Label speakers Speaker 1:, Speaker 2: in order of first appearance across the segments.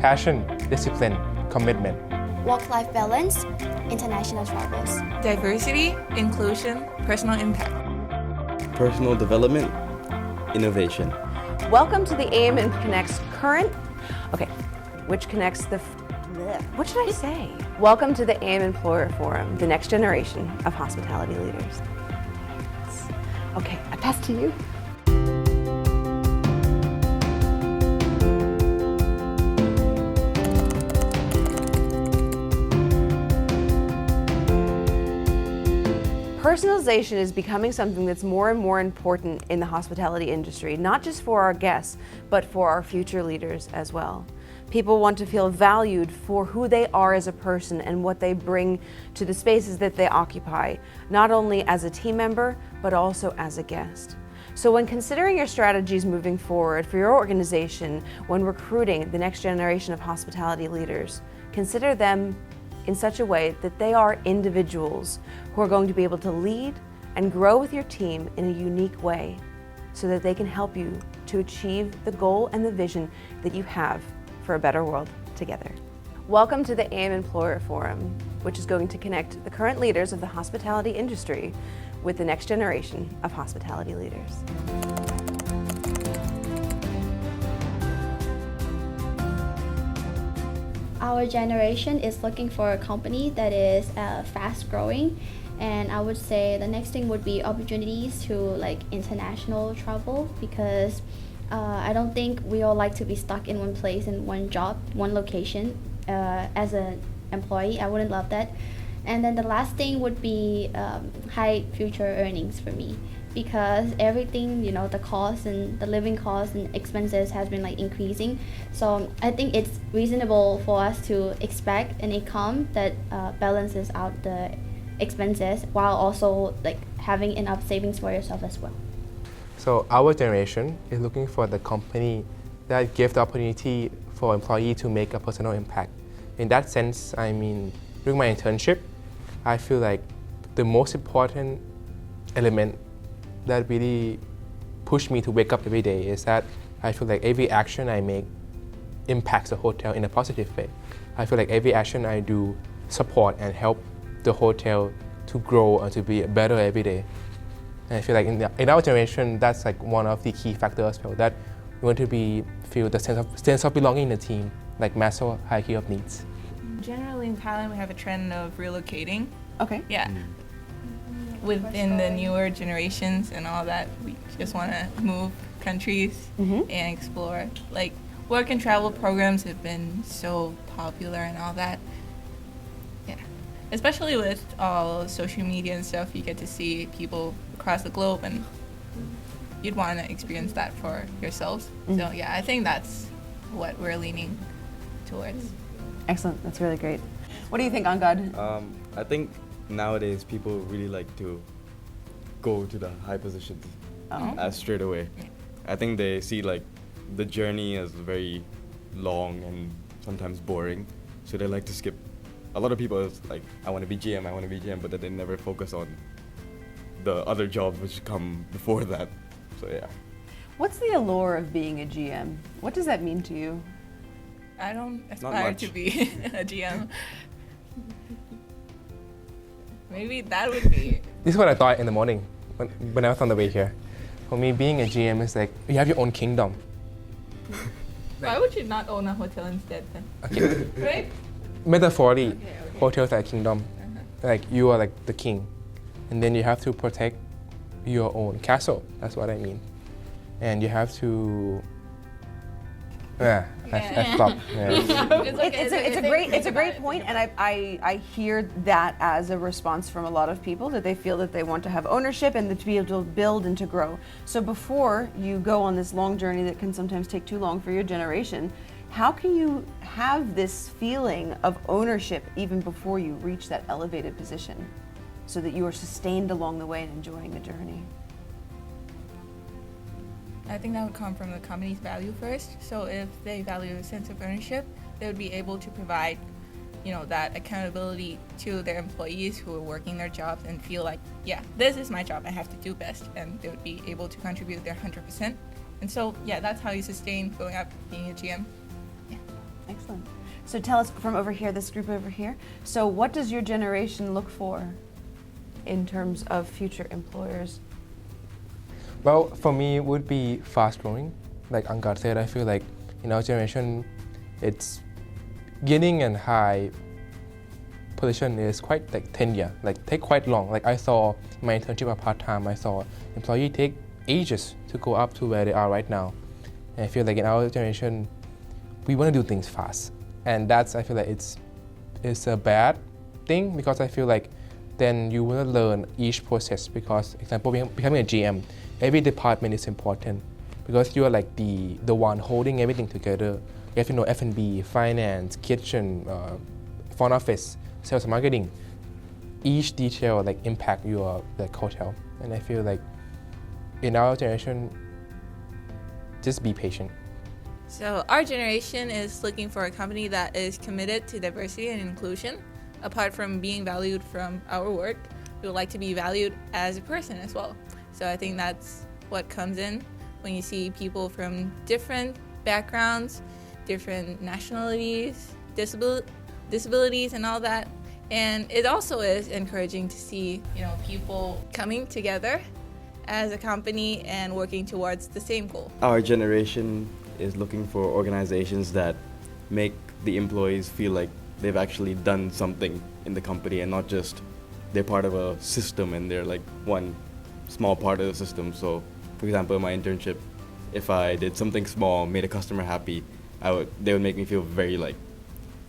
Speaker 1: passion, discipline, commitment.
Speaker 2: Work-life balance, international travels.
Speaker 3: Diversity, inclusion, personal impact.
Speaker 4: Personal development, innovation.
Speaker 5: Welcome to the AIHM Connects which connects the, what should I say? Welcome to the AIHM Employer Forum, the next generation of hospitality leaders. Okay, I pass to you. Personalization is becoming something that's more and more important in the hospitality industry, not just for our guests, but for our future leaders as well. People want to feel valued for who they are as a person and what they bring to the spaces that they occupy, not only as a team member, but also as a guest. So when considering your strategies moving forward for your organization, when recruiting the next generation of hospitality leaders, consider them in such a way that they are individuals who are going to be able to lead and grow with your team in a unique way so that they can help you to achieve the goal and the vision that you have for a better world together. Welcome to the AIHM Employer Forum, which is going to connect the current leaders of the hospitality industry with the next generation of hospitality leaders.
Speaker 2: Our generation is looking for a company that is fast growing, and I would say the next thing would be opportunities to international travel, because I don't think we all like to be stuck in one place, in one job, one location. As an employee, I wouldn't love that. And then the last thing would be high future earnings for me, because everything, the cost and the living costs and expenses has been increasing. So I think it's reasonable for us to expect an income that balances out the expenses while also having enough savings for yourself as well.
Speaker 1: So our generation is looking for the company that gives the opportunity for employee to make a personal impact. In that sense, during my internship, I feel like the most important element that really pushed me to wake up every day is that I feel like every action I make impacts the hotel in a positive way. I feel like every action I do support and help the hotel to grow and to be better every day. And I feel like in our generation, that's one of the key factors as well, that we want to feel the sense of belonging in the team, like Maslow hierarchy of needs.
Speaker 3: Generally in Thailand, we have a trend of relocating.
Speaker 5: Okay.
Speaker 3: Yeah. Within the newer generations and all that, we just want to move countries and explore. Work and travel programs have been so popular and all that. Yeah. Especially with all social media and stuff, you get to see people across the globe, and you'd want to experience that for yourselves. So yeah, I think that's what we're leaning towards.
Speaker 5: Excellent, that's really great. What do you think, Angad?
Speaker 4: I think nowadays people really like to go to the high positions as straight away. I think they see the journey as very long and sometimes boring, so they like to skip. A lot of people is I want to be GM, but then they never focus on the other jobs which come before that. So yeah.
Speaker 5: What's the allure of being a GM? What does that mean to you?
Speaker 3: I don't aspire to be a GM. Maybe that would be.
Speaker 1: This is what I thought in the morning when I was on the way here. For me, being a GM is you have your own kingdom.
Speaker 3: Why would you not own a hotel instead then?
Speaker 1: Okay.
Speaker 3: Right?
Speaker 1: Metaphorically, hotels are a kingdom. You are the king. And then you have to protect your own castle. That's what I mean. And you have to... I stopped.
Speaker 5: It's a great point, and I hear that as a response from a lot of people, that they feel that they want to have ownership and to be able to build and to grow. So before you go on this long journey that can sometimes take too long for your generation, how can you have this feeling of ownership even before you reach that elevated position, so that you are sustained along the way and enjoying the journey?
Speaker 3: I think that would come from the company's value first. So if they value a sense of ownership, they would be able to provide, that accountability to their employees who are working their jobs and feel this is my job, I have to do best, and they would be able to contribute their 100%. And so, that's how you sustain going up being a GM. Yeah.
Speaker 5: Excellent. So tell us from over here, this group over here, so what does your generation look for in terms of future employers?
Speaker 1: Well, for me, it would be fast growing. Like Angad said, I feel like in our generation, it's getting a high position is quite like tenure, like take quite long. Like I saw my internship at part-time, I saw employee take ages to go up to where they are right now. And I feel like in our generation, we want to do things fast. And that's, I feel like it's a bad thing, because I feel like then you will learn each process, because, example, becoming a GM, every department is important because you are like the one holding everything together. You have to know F&B, finance, kitchen, front office, sales and marketing. Each detail like impact your like hotel. And I feel like in our generation, just be patient.
Speaker 3: So our generation is looking for a company that is committed to diversity and inclusion. Apart from being valued from our work, we would like to be valued as a person as well. So I think that's what comes in when you see people from different backgrounds, different nationalities, disabilities and all that. And it also is encouraging to see, people coming together as a company and working towards the same goal.
Speaker 4: Our generation is looking for organizations that make the employees feel like they've actually done something in the company and not just they're part of a system and they're like one small part of the system. So, for example, in my internship, if I did something small, made a customer happy, they would make me feel very like,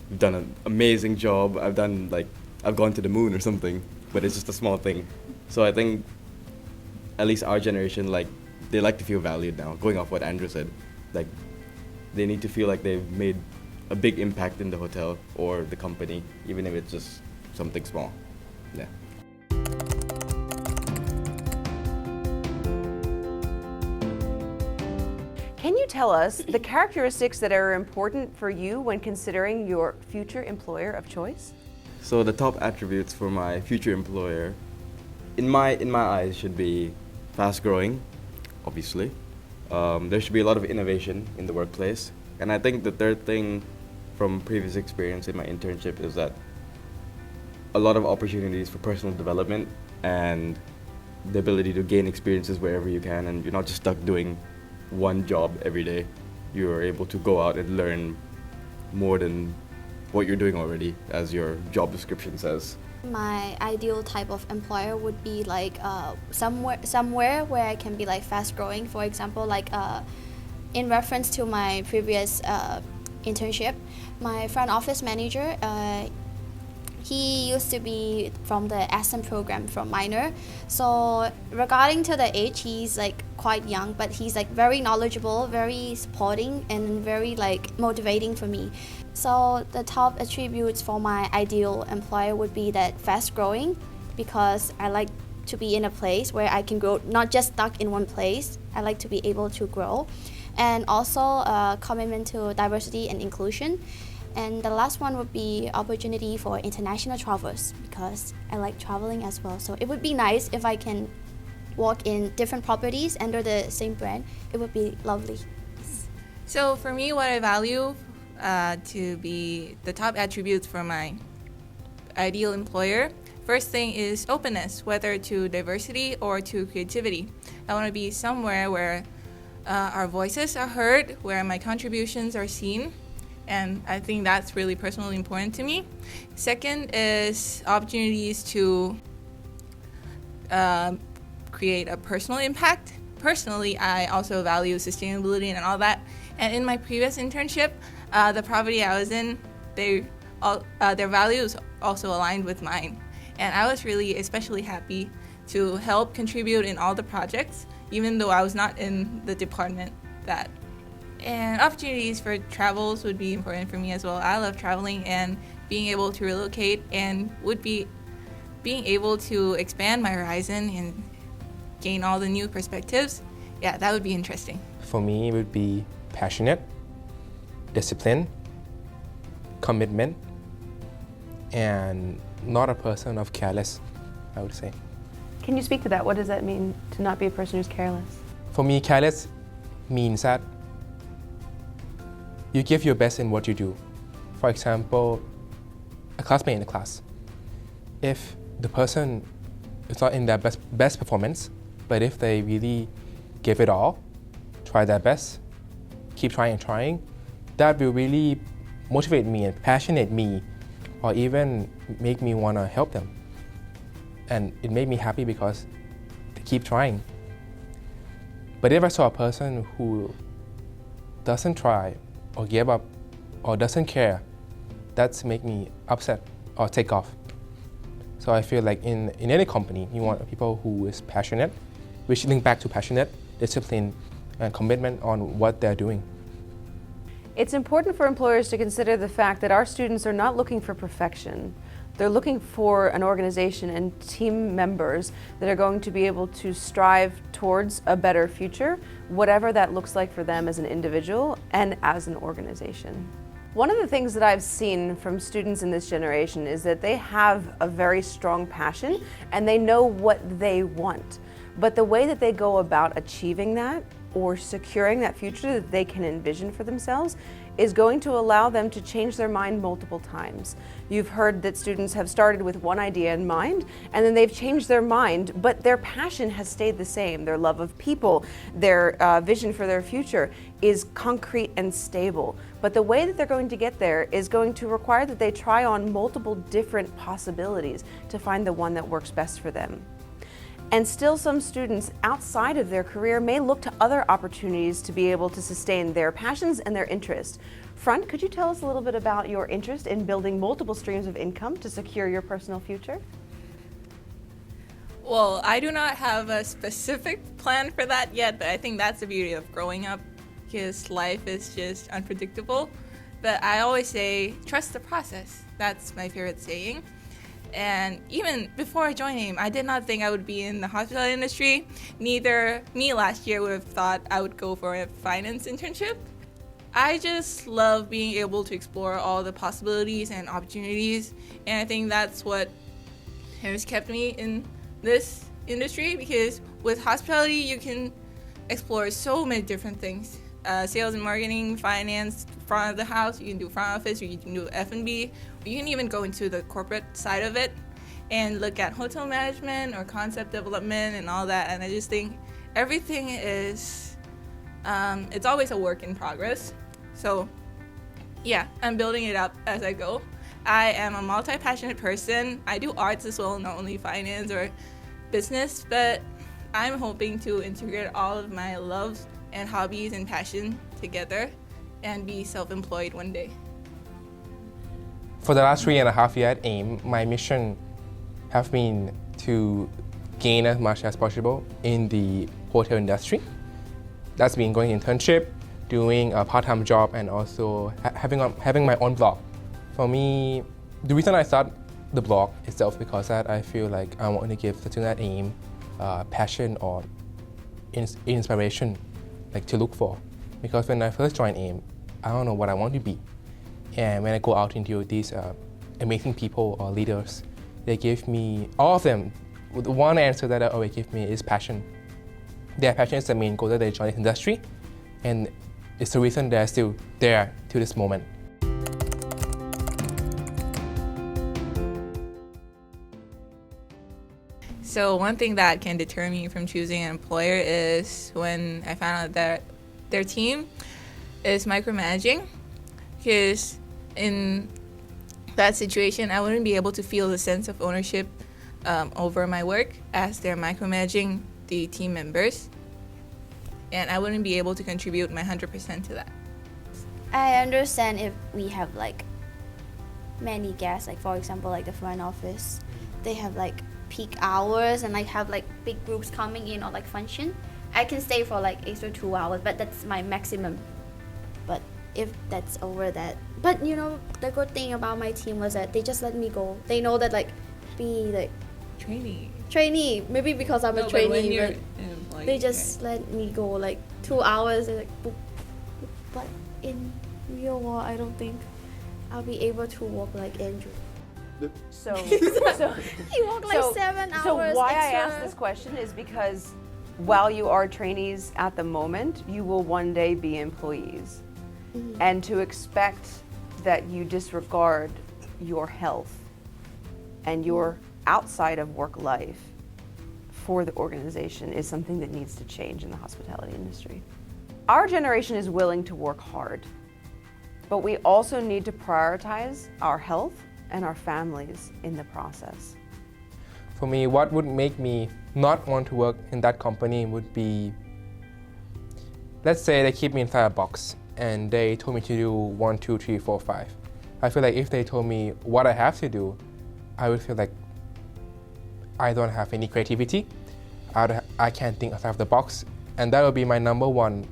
Speaker 4: you've done an amazing job, I've gone to the moon or something, but it's just a small thing. So I think at least our generation, they like to feel valued now, going off what Andrew said. Like, they need to feel like they've made a big impact in the hotel or the company, even if it's just something small. Yeah.
Speaker 5: Can you tell us the characteristics that are important for you when considering your future employer of choice?
Speaker 4: So the top attributes for my future employer, in my eyes, should be fast-growing, obviously. There should be a lot of innovation in the workplace. And I think the third thing from previous experience in my internship is that a lot of opportunities for personal development and the ability to gain experiences wherever you can, and you're not just stuck doing one job every day. You're able to go out and learn more than what you're doing already, as your job description says.
Speaker 2: My ideal type of employer would be like somewhere where I can be like fast growing. For example, in reference to my previous internship, my front office manager, he used to be from the SM program from minor. So regarding to the age, he's like quite young, but he's like very knowledgeable, very supporting, and very like motivating for me. So the top attributes for my ideal employer would be that fast growing, because I like to be in a place where I can grow, not just stuck in one place. I like to be able to grow. And also a commitment to diversity and inclusion. And the last one would be opportunity for international travelers, because I like traveling as well. So it would be nice if I can work in different properties under the same brand. It would be lovely.
Speaker 3: So for me, what I value to be the top attributes for my ideal employer, first thing is openness, whether to diversity or to creativity. I want to be somewhere where our voices are heard, where my contributions are seen, and I think that's really personally important to me. Second is opportunities to create a personal impact. Personally, I also value sustainability and all that. And in my previous internship, the property I was in, their values also aligned with mine. And I was really especially happy to help contribute in all the projects, even though I was not in the department that. And opportunities for travels would be important for me as well. I love traveling, and being able to relocate and being able to expand my horizon and gain all the new perspectives. Yeah, that would be interesting.
Speaker 1: For me, it would be passionate, discipline, commitment, and not a person of careless, I would say.
Speaker 5: Can you speak to that? What does that mean, to not be a person who's careless?
Speaker 1: For me, careless means that you give your best in what you do. For example, a classmate in the class. If the person is not in their best performance, but if they really give it all, try their best, keep trying and trying, that will really motivate me and passionate me, or even make me want to help them. And it made me happy because they keep trying. But if I saw a person who doesn't try or give up or doesn't care, that's make me upset or take off. So I feel like in any company, you want people who is passionate, which link back to passionate, discipline, and commitment on what they're doing.
Speaker 5: It's important for employers to consider the fact that our students are not looking for perfection. They're looking for an organization and team members that are going to be able to strive towards a better future, whatever that looks like for them as an individual and as an organization. One of the things that I've seen from students in this generation is that they have a very strong passion and they know what they want. But the way that they go about achieving that or securing that future that they can envision for themselves is going to allow them to change their mind multiple times. You've heard that students have started with one idea in mind and then they've changed their mind, but their passion has stayed the same. Their love of people, their vision for their future is concrete and stable. But the way that they're going to get there is going to require that they try on multiple different possibilities to find the one that works best for them. And still some students outside of their career may look to other opportunities to be able to sustain their passions and their interests. Front, could you tell us a little bit about your interest in building multiple streams of income to secure your personal future?
Speaker 3: Well, I do not have a specific plan for that yet, but I think that's the beauty of growing up, because life is just unpredictable. But I always say, trust the process. That's my favorite saying. And even before I joined AIM, I did not think I would be in the hospitality industry. Neither me last year would have thought I would go for a finance internship. I just love being able to explore all the possibilities and opportunities, and I think that's what has kept me in this industry, because with hospitality you can explore so many different things. Sales and marketing, finance, front of the house, you can do front office, you can do F&B. You can even go into the corporate side of it and look at hotel management or concept development and all that. And I just think everything is, it's always a work in progress. So yeah, I'm building it up as I go. I am a multi-passionate person. I do arts as well, not only finance or business, but I'm hoping to integrate all of my loves and hobbies and passion together and be self-employed one day.
Speaker 1: For the last 3.5 years at AIM, my mission have been to gain as much as possible in the hotel industry. That's been going internship, doing a part-time job, and also having my own blog. For me, the reason I started the blog itself because that I feel like I want to give the students at AIM passion or inspiration like to look for. Because when I first joined AIM, I don't know what I want to be. And when I go out into these amazing people or leaders, they give me, all of them, the one answer that they always give me is passion. Their passion is the main goal that they join this industry, and it's the reason they're still there to this moment.
Speaker 3: So one thing that can deter me from choosing an employer is when I found out that their team is micromanaging, because in that situation, I wouldn't be able to feel the sense of ownership over my work as they're micromanaging the team members, and I wouldn't be able to contribute my 100% to that.
Speaker 2: I understand if we have like many guests, like for example, like the front office, they have like peak hours and like have like big groups coming in or like function. I can stay for like extra 2 hours, but that's my maximum. But if that's over that, but you know, the good thing about my team was that they just let me go. They know that like be like trainee, maybe because I'm a trainee, but they just let me go like 2 hours and like boop, boop. But in real world, I don't think I'll be able to work like Andrew.
Speaker 5: So
Speaker 2: He worked like 7 hours.
Speaker 5: So why
Speaker 2: extra.
Speaker 5: I ask this question is because while you are trainees at the moment, you will one day be employees. And to expect that you disregard your health and your outside of work life for the organization is something that needs to change in the hospitality industry. Our generation is willing to work hard, but we also need to prioritize our health and our families in the process.
Speaker 1: For me, what would make me not want to work in that company would be, let's say they keep me inside a box and they told me to do 1, 2, 3, 4, 5. I feel like if they told me what I have to do, I would feel like I don't have any creativity. I can't think outside of the box, and that would be my number one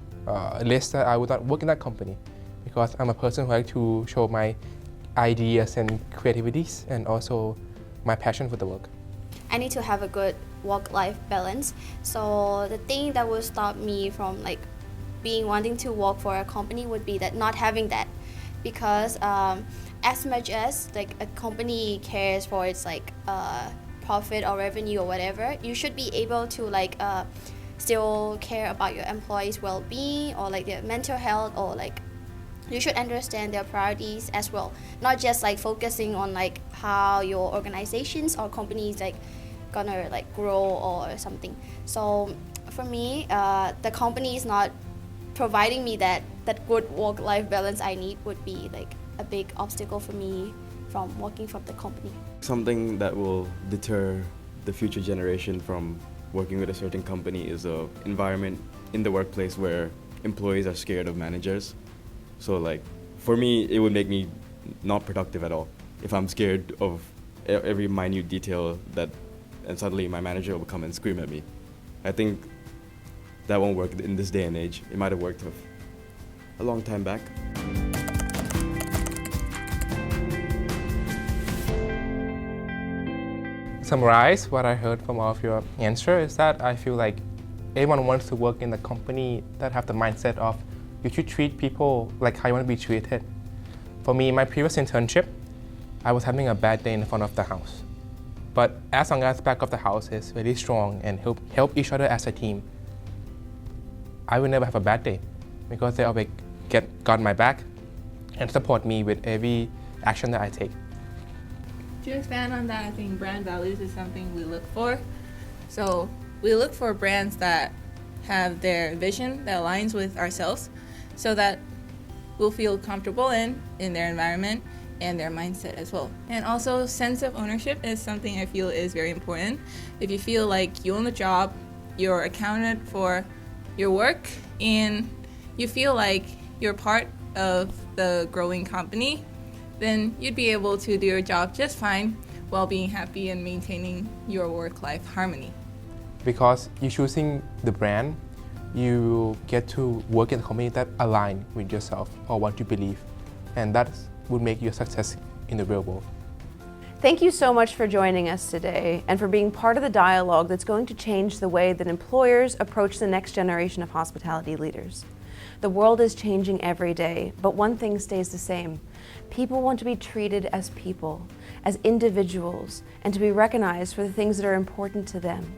Speaker 1: list that I would not work in that company, because I'm a person who likes to show my ideas and creativities and also my passion for the work.
Speaker 2: I need to have a good work-life balance. So the thing that will stop me from like wanting to work for a company would be that not having that, because as much as like a company cares for its like profit or revenue or whatever, you should be able to like still care about your employees' well-being or like their mental health, or like you should understand their priorities as well, not just like focusing on like how your organizations or companies like gonna like grow or something. So for me, the company is not providing me that good work-life balance I need would be like a big obstacle for me from working from the company.
Speaker 4: Something that will deter the future generation from working with a certain company is an environment in the workplace where employees are scared of managers. So like, for me, it would make me not productive at all if I'm scared of every minute detail and suddenly my manager will come and scream at me. I think that won't work in this day and age. It might have worked a long time back.
Speaker 1: Summarize what I heard from all of your answer is that I feel like everyone wants to work in a company that have the mindset of you should treat people like how you want to be treated. For me, my previous internship, I was having a bad day in front of the house. But as long as back of the house is really strong and help each other as a team, I will never have a bad day, because they always got my back and support me with every action that I take.
Speaker 3: To expand on that, I think brand values is something we look for. So we look for brands that have their vision that aligns with ourselves, so that we'll feel comfortable in their environment and their mindset as well. And also, sense of ownership is something I feel is very important. If you feel like you own the job, you're accounted for your work, and you feel like you're part of the growing company, then you'd be able to do your job just fine while being happy and maintaining your work-life harmony.
Speaker 1: Because you're choosing the brand, you get to work in a company that align with yourself or what you believe, and that would make you a success in the real world.
Speaker 5: Thank you so much for joining us today and for being part of the dialogue that's going to change the way that employers approach the next generation of hospitality leaders. The world is changing every day, but one thing stays the same. People want to be treated as people, as individuals, and to be recognized for the things that are important to them.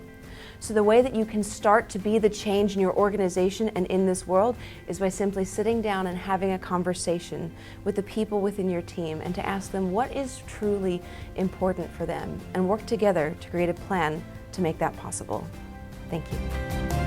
Speaker 5: So the way that you can start to be the change in your organization and in this world is by simply sitting down and having a conversation with the people within your team and to ask them what is truly important for them, and work together to create a plan to make that possible. Thank you.